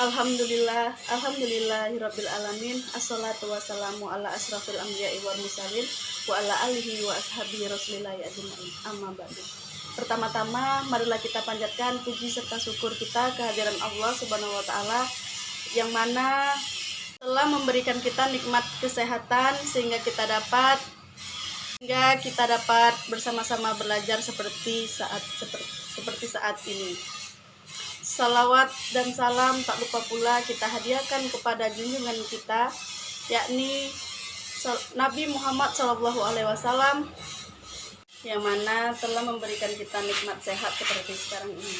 Alhamdulillahirabbil alamin. Assalatu wassalamu ala asrafil anbiya'i wal mursalin wa ala alihi wa ashabihi rasulillahi ajmain. Amma ba'du. Pertama-tama marilah kita panjatkan puji serta syukur kita kehadiran Allah Subhanahu wa taala yang mana telah memberikan kita nikmat kesehatan sehingga kita dapat bersama-sama belajar seperti saat ini. Salawat dan salam tak lupa pula kita hadiahkan kepada junjungan kita, yakni Nabi Muhammad SAW, yang mana telah memberikan kita nikmat sehat seperti sekarang ini.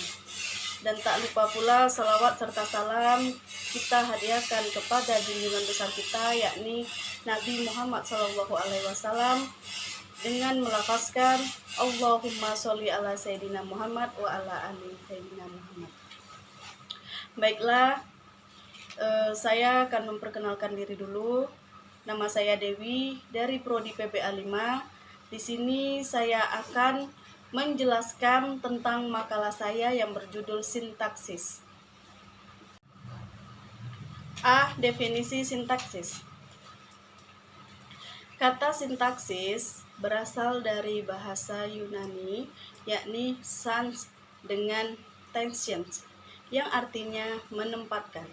Dan tak lupa pula salawat serta salam kita hadiahkan kepada junjungan besar kita, yakni Nabi Muhammad SAW, dengan melafazkan Allahumma sholli ala Sayyidina Muhammad wa ala ali Sayyidina Muhammad. Baiklah, saya akan memperkenalkan diri dulu. Nama saya Dewi dari Prodi PBA 5. Di sini saya akan menjelaskan tentang makalah saya yang berjudul sintaksis. Definisi sintaksis. Kata sintaksis berasal dari bahasa Yunani, yakni sans dengan tensions, yang artinya menempatkan.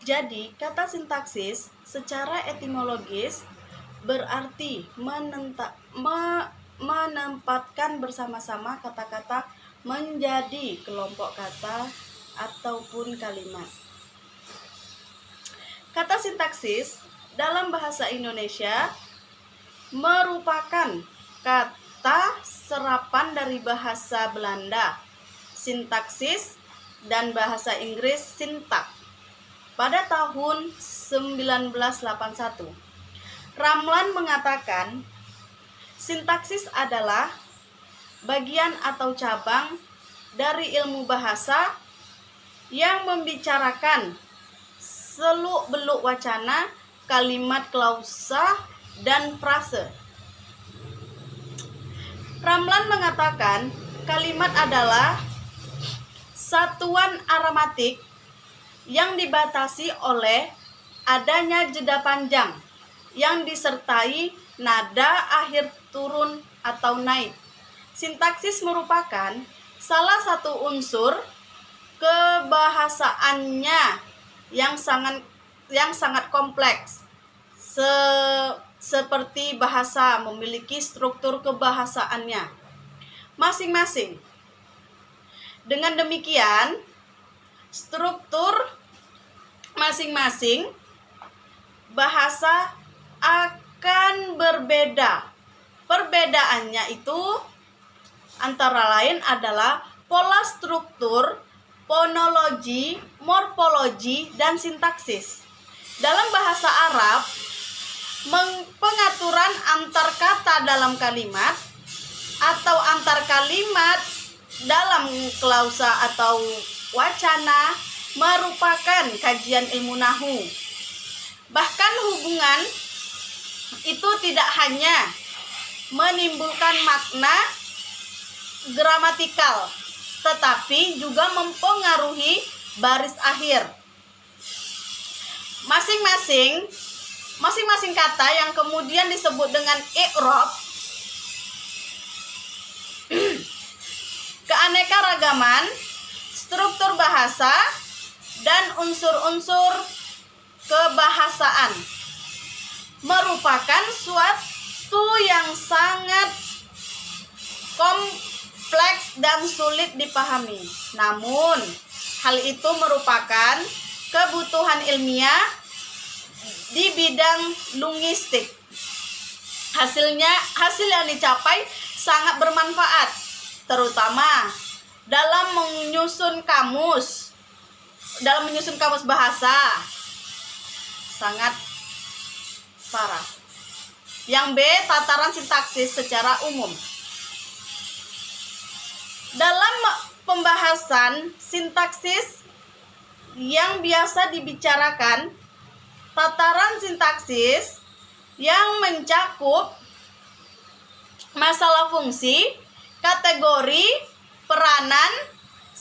Jadi, kata sintaksis secara etimologis berarti menempatkan bersama-sama kata-kata menjadi kelompok kata ataupun kalimat. Kata sintaksis dalam bahasa Indonesia merupakan kata serapan dari bahasa Belanda sintaksis dan bahasa Inggris syntax pada tahun 1981. Ramlan mengatakan sintaksis adalah bagian atau cabang dari ilmu bahasa yang membicarakan seluk-beluk wacana, kalimat klausa, dan frase. Ramlan mengatakan kalimat adalah satuan aramatik yang dibatasi oleh adanya jeda panjang yang disertai nada akhir turun atau naik. Sintaksis merupakan salah satu unsur kebahasaannya yang sangat kompleks. Seperti bahasa memiliki struktur kebahasaannya masing-masing. Dengan demikian, struktur masing-masing bahasa akan berbeda. Perbedaannya itu antara lain adalah pola struktur, fonologi, morfologi, dan sintaksis. Dalam bahasa Arab, pengaturan antar kata dalam kalimat atau antar kalimat dalam klausa atau wacana merupakan kajian ilmu nahu. Bahkan hubungan itu tidak hanya menimbulkan makna gramatikal, tetapi juga mempengaruhi baris akhir. Masing-masing kata yang kemudian disebut dengan i'rab keanekaragaman, struktur bahasa, dan unsur-unsur kebahasaan merupakan suatu yang sangat kompleks dan sulit dipahami. Namun, hal itu merupakan kebutuhan ilmiah di bidang linguistik. Hasil yang dicapai sangat bermanfaat, terutama dalam menyusun kamus bahasa. Sangat parah. Yang B, tataran sintaksis secara umum. Dalam pembahasan sintaksis yang biasa dibicarakan, tataran sintaksis yang mencakup masalah fungsi, kategori, peranan,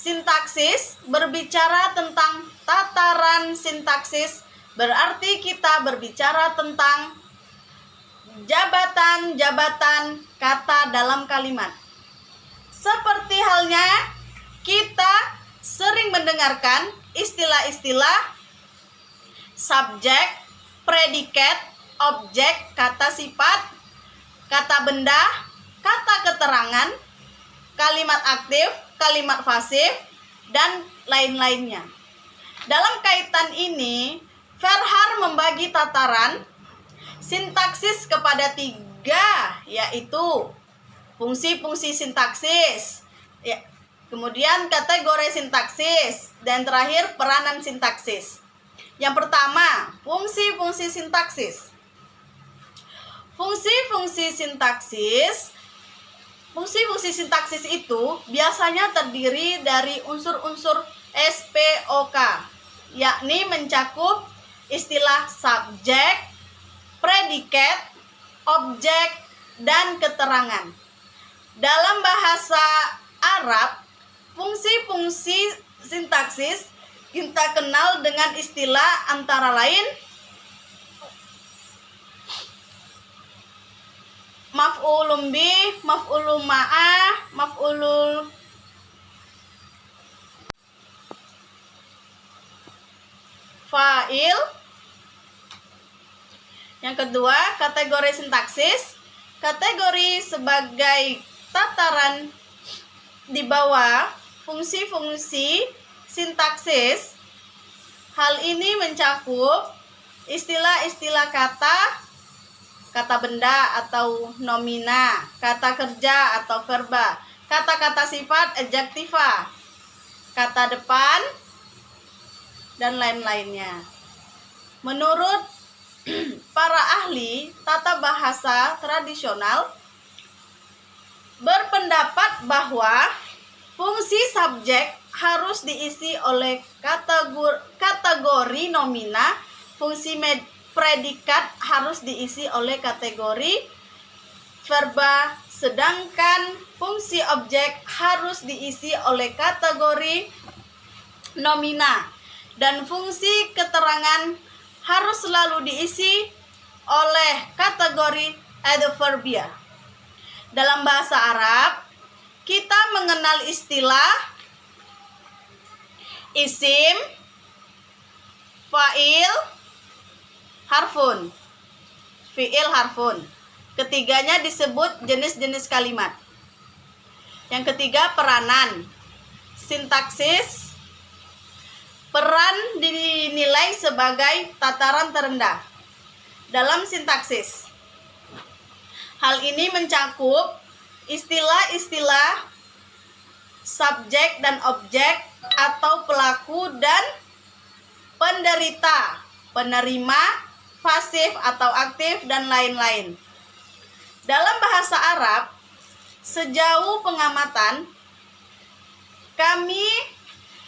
Sintaksis berbicara tentang tataran sintaksis, berarti kita berbicara tentang jabatan-jabatan kata dalam kalimat. Seperti halnya kita sering mendengarkan istilah-istilah subjek, predikat, objek, kata sifat, kata benda, kata keterangan, kalimat aktif, kalimat pasif, dan lain-lainnya. Dalam kaitan ini, Verhaar membagi tataran sintaksis kepada 3, yaitu fungsi-fungsi sintaksis, ya, kemudian kategori sintaksis, dan terakhir peranan sintaksis. Yang pertama, fungsi-fungsi sintaksis. Fungsi-fungsi sintaksis itu biasanya terdiri dari unsur-unsur SPOK, yakni mencakup istilah subjek, predikat, objek, dan keterangan. Dalam bahasa Arab, fungsi-fungsi sintaksis kita kenal dengan istilah antara lain maf'ulun bih, maf'ulun ma'ah, maf'ulul fa'il. Yang kedua, kategori sintaksis. Kategori sebagai tataran di bawah fungsi-fungsi sintaksis. Hal ini mencakup istilah-istilah kata benda atau nomina, kata kerja atau verba, kata-kata sifat adjektiva, kata depan, dan lain-lainnya. Menurut para ahli tata bahasa tradisional berpendapat bahwa fungsi subjek harus diisi oleh kategori nomina, fungsi predikat harus diisi oleh kategori verba, sedangkan fungsi objek harus diisi oleh kategori nomina, dan fungsi keterangan harus selalu diisi oleh kategori adverbia. Dalam bahasa Arab, kita mengenal istilah isim, fa'il, harfun, fi'il, harfun. Ketiganya disebut jenis-jenis kalimat. Yang ketiga, peranan. Sintaksis, peran dinilai sebagai tataran terendah dalam sintaksis. Hal ini mencakup istilah-istilah subjek dan objek atau pelaku dan penderita, penerima, pasif atau aktif, dan lain-lain. Dalam bahasa Arab, sejauh pengamatan kami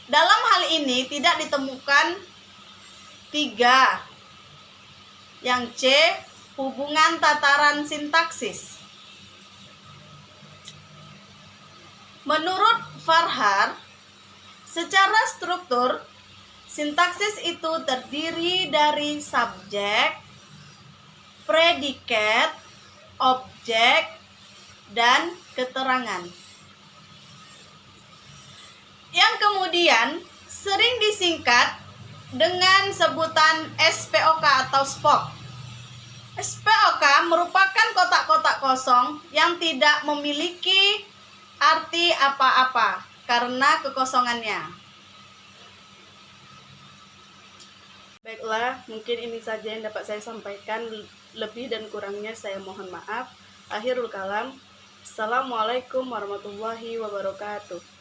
dalam hal ini tidak ditemukan 3. Yang C, hubungan tataran sintaksis. Menurut Verhaar, secara struktur, sintaksis itu terdiri dari subjek, predikat, objek, dan keterangan, yang kemudian sering disingkat dengan sebutan SPOK atau SPOK. SPOK merupakan kotak-kotak kosong yang tidak memiliki arti apa-apa karena kekosongannya. Baiklah, mungkin ini saja yang dapat saya sampaikan. Lebih dan kurangnya saya mohon maaf. Akhirul kalam. Assalamualaikum warahmatullahi wabarakatuh.